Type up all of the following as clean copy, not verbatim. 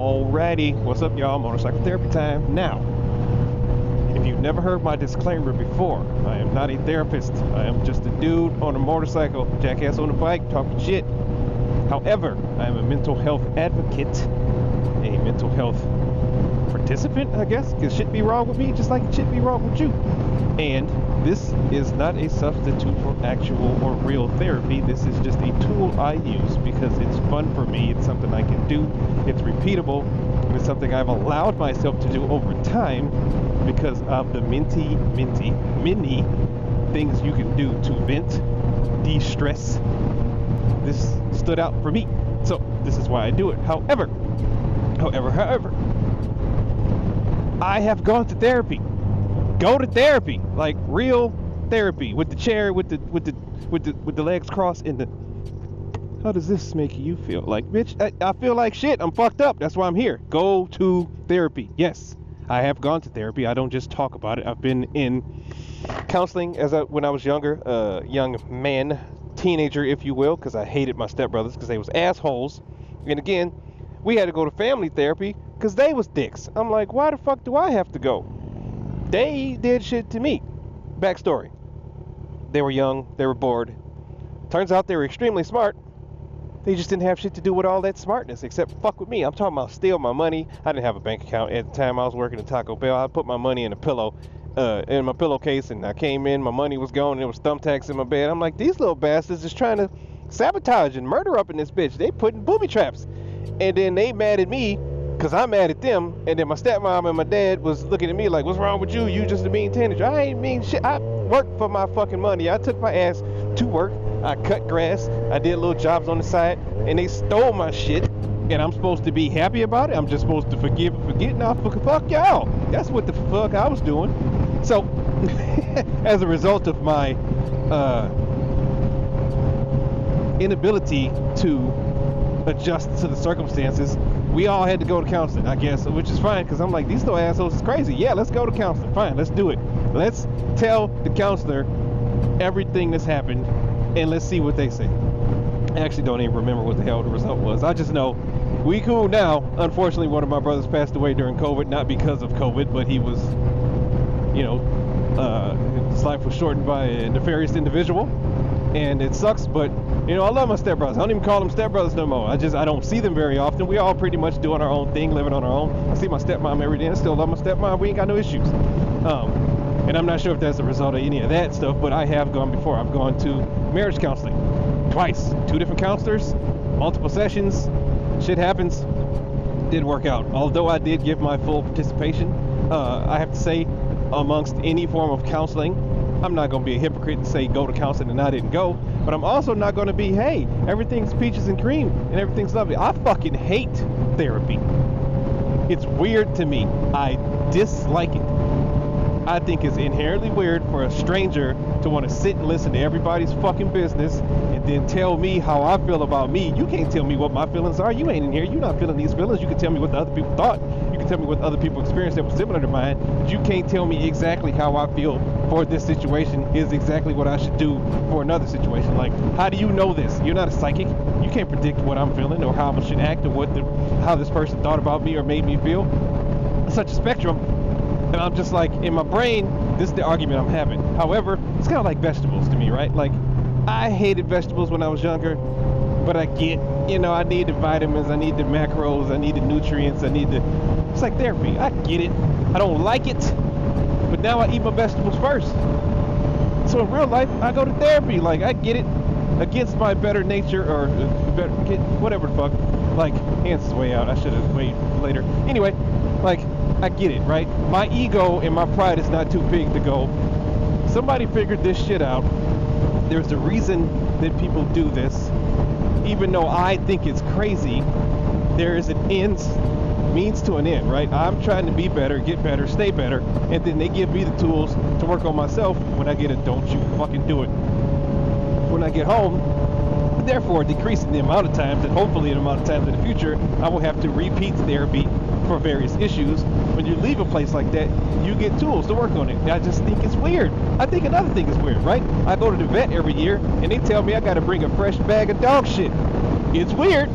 Alrighty, what's up y'all? Motorcycle therapy time. Now, if you've never heard my disclaimer before, I am not a therapist. I am just a dude on a motorcycle, jackass on a bike, talking shit. However, I am a mental health advocate, a mental health participant, I guess, because shit be wrong with me just like it should be wrong with you. And this is not a substitute for actual or real therapy. This is just a tool I use because it's fun for me. It's something I can do. It's repeatable. And it's something I've allowed myself to do over time because of the many things you can do to vent, de-stress. This stood out for me. So this is why I do it. However, I have gone to therapy. Go to therapy, like real therapy, with the chair, with the legs crossed, and the. How does this make you feel? Like, bitch, I feel like shit. I'm fucked up. That's why I'm here. Go to therapy. Yes, I have gone to therapy. I don't just talk about it. I've been in counseling when I was younger, young man, teenager, if you will, because I hated my stepbrothers because they was assholes. And again, we had to go to family therapy because they was dicks. I'm like, why the fuck do I have to go? They did shit to me. Backstory. They were young. They were bored. Turns out they were extremely smart. They just didn't have shit to do with all that smartness except fuck with me. I'm talking about steal my money. I didn't have a bank account at the time. I was working at Taco Bell. I put my money in a pillow, in my pillowcase, and I came in. My money was gone, and there was thumbtacks in my bed. I'm like, these little bastards is trying to sabotage and murder up in this bitch. They putting booby traps. And then they mad at me because I'm mad at them, and then my stepmom and my dad was looking at me like, what's wrong with you? You just a mean teenager. I ain't mean shit. I worked for my fucking money. I took my ass to work. I cut grass. I did little jobs on the side, and they stole my shit, and I'm supposed to be happy about it? I'm just supposed to forgive and forget? Nah, fuck y'all. That's what the fuck I was doing. So, as a result of my inability to adjust to the circumstances, we all had to go to counseling, I guess, which is fine, because I'm like, these little assholes is crazy. Yeah, let's go to counseling. Fine, let's do it. Let's tell the counselor everything that's happened, and let's see what they say. I actually don't even remember what the hell the result was. I just know we cool now. Unfortunately, one of my brothers passed away during COVID, not because of COVID, but he was, his life was shortened by a nefarious individual, and it sucks, but I love my stepbrothers. I don't even call them stepbrothers no more. I don't see them very often. We all pretty much doing our own thing, living on our own. I see my stepmom every day. I still love my stepmom. We ain't got no issues. And I'm not sure if that's a result of any of that stuff, but I have gone before. I've gone to marriage counseling twice. 2 different counselors, multiple sessions. Shit happens. Didn't work out. Although I did give my full participation, I have to say, amongst any form of counseling, I'm not going to be a hypocrite and say go to counseling and I didn't go, but I'm also not going to be, hey, everything's peaches and cream and everything's lovely. I fucking hate therapy. It's weird to me. I dislike it. I think it's inherently weird for a stranger to want to sit and listen to everybody's fucking business and then tell me how I feel about me. You can't tell me what my feelings are. You ain't in here. You're not feeling these feelings. You can tell me what the other people thought. You can tell me what other people experienced that was similar to mine, but you can't tell me exactly how I feel for this situation is exactly what I should do for another situation. Like, how do you know this? You're not a psychic. You can't predict what I'm feeling or how I should act or how this person thought about me or made me feel. It's such a spectrum. And I'm just like, in my brain, this is the argument I'm having. However, it's kind of like vegetables to me, right? Like, I hated vegetables when I was younger, but I get, I need the vitamins, I need the macros, I need the nutrients, it's like therapy. I get it. I don't like it, but now I eat my vegetables first. So in real life, I go to therapy. Like, I get it against my better nature or whatever the fuck. Like, hands is way out. I should have waited later. Anyway, like, I get it, right? My ego and my pride is not too big to go, somebody figured this shit out. There's a reason that people do this. Even though I think it's crazy, there is an means to an end, right? I'm trying to be better, get better, stay better, and then they give me the tools to work on myself when I get a don't you fucking do it. When I get home, therefore decreasing the amount of times and hopefully the amount of times in the future I will have to repeat therapy for various issues. When you leave a place like that, you get tools to work on it. I just think it's weird. I think another thing is weird, right? I go to the vet every year and they tell me I gotta bring a fresh bag of dog shit. It's weird.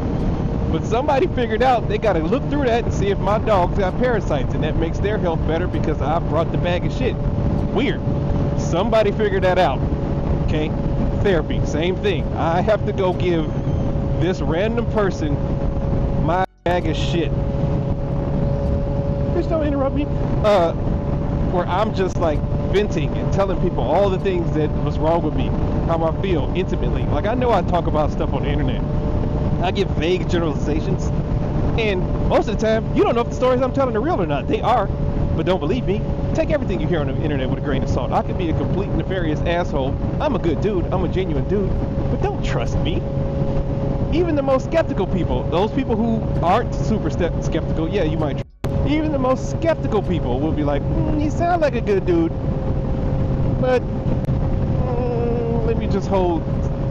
But somebody figured out they got to look through that and see if my dogs got parasites, and that makes their health better because I brought the bag of shit. Weird. Somebody figured that out. Okay? Therapy, same thing. I have to go give this random person my bag of shit. Please don't interrupt me. Where I'm just like venting and telling people all the things that was wrong with me, how I feel intimately. Like, I know I talk about stuff on the internet. I give vague generalizations, and most of the time, you don't know if the stories I'm telling are real or not. They are, but don't believe me. Take everything you hear on the internet with a grain of salt. I could be a complete nefarious asshole. I'm a good dude. I'm a genuine dude, but don't trust me. Even the most skeptical people, those people who aren't super skeptical, yeah, you might. Even the most skeptical people will be like, you sound like a good dude, but let me just hold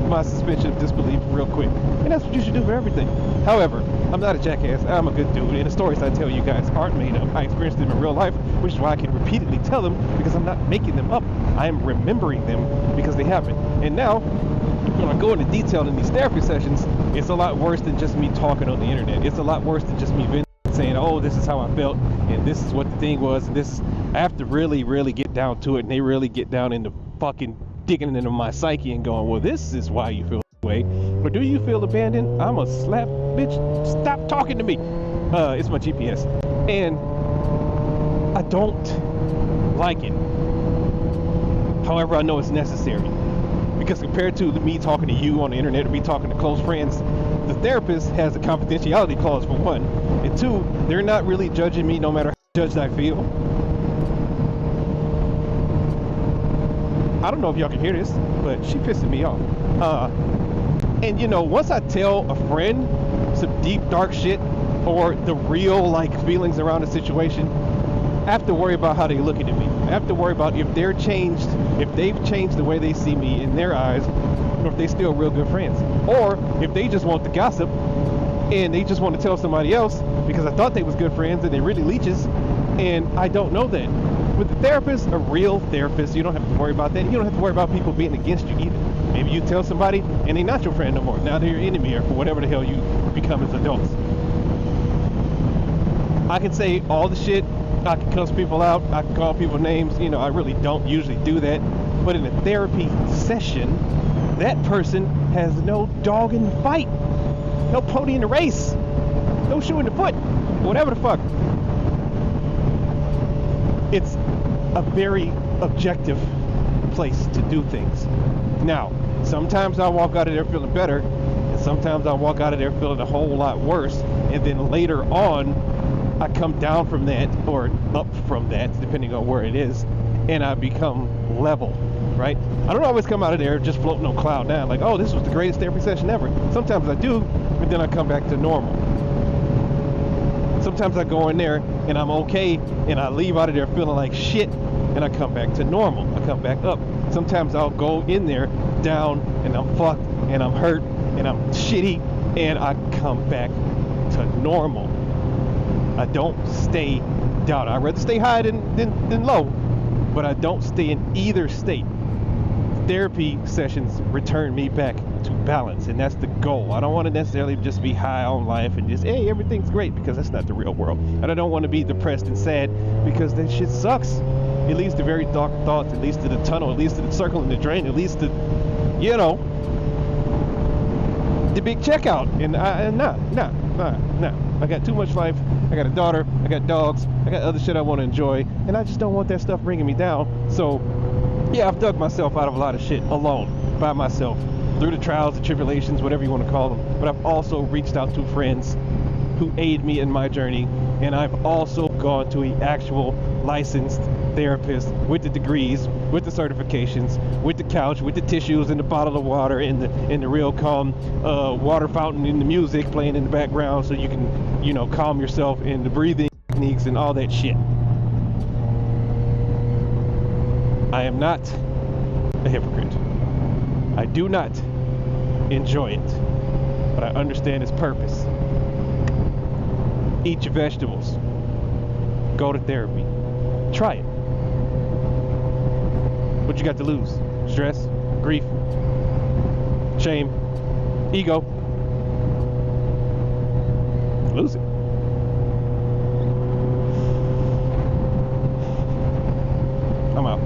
my suspension of disbelief real quick. And that's what you should do for everything. However, I'm not a jackass. I'm a good dude, and the stories I tell you guys aren't made up. I experienced them in real life, which is why I can repeatedly tell them, because I'm not making them up. I am remembering them because they happened. And now, when I go into detail in these therapy sessions, it's a lot worse than just me talking on the internet. It's a lot worse than just me saying, oh, this is how I felt, and this is what the thing was, and this is, I have to really, really get down to it, and they really get down into fucking digging into my psyche and going, well, this is why you feel this way. Or do you feel abandoned? I'm a slap, bitch, stop talking to me. It's my GPS. And I don't like it. However, I know it's necessary. Because compared to me talking to you on the internet or me talking to close friends, the therapist has a confidentiality clause for one. And two, they're not really judging me no matter how judged I feel. I don't know if y'all can hear this, but she pissing me off. And you know, once I tell a friend some deep, dark shit or the real like feelings around the situation, I have to worry about how they're looking at me. I have to worry about if they're changed, if they've changed the way they see me in their eyes, or if they still real good friends. Or if they just want the gossip and they just want to tell somebody else because I thought they was good friends and they really leeches, and I don't know that. With the therapist, a real therapist, you don't have to worry about that. You don't have to worry about people being against you either. Maybe you tell somebody and they're not your friend no more. Now they're your enemy or whatever the hell you become as adults. I can say all the shit. I can cuss people out. I can call people names. You know, I really don't usually do that. But in a therapy session, that person has no dog in the fight. No pony in the race. No shoe in the foot. Whatever the fuck. It's a very objective place to do things. Now, sometimes I walk out of there feeling better, and sometimes I walk out of there feeling a whole lot worse, and then later on, I come down from that, or up from that, depending on where it is, and I become level, right? I don't always come out of there just floating on cloud nine, like, oh, this was the greatest therapy session ever. Sometimes I do, but then I come back to normal. Sometimes I go in there and I'm okay, and I leave out of there feeling like shit, and I come back to normal. I come back up. Sometimes I'll go in there down, and I'm fucked, and I'm hurt, and I'm shitty, and I come back to normal. I don't stay down. I'd rather stay high than low, but I don't stay in either state. Therapy sessions return me back to balance, and that's the goal. I don't want to necessarily just be high on life and just, hey, everything's great, because that's not the real world. And I don't want to be depressed and sad, because that shit sucks. It leads to very dark thoughts. It leads to the tunnel. It leads to the circle and the drain. It leads to, you know, the big checkout. And nah. I got too much life. I got a daughter. I got dogs. I got other shit I want to enjoy, and I just don't want that stuff bringing me down. So, yeah, I've dug myself out of a lot of shit alone, by myself, through the trials, the tribulations, whatever you want to call them. But I've also reached out to friends who aid me in my journey, and I've also gone to an actual licensed therapist with the degrees, with the certifications, with the couch, with the tissues and the bottle of water and the real calm water fountain and the music playing in the background, so you can, you know, calm yourself, and the breathing techniques and all that shit. I am not a hypocrite. I do not enjoy it, but I understand its purpose. Eat your vegetables. Go to therapy. Try it. What you got to lose? Stress, grief, shame, ego. lose it. I'm out.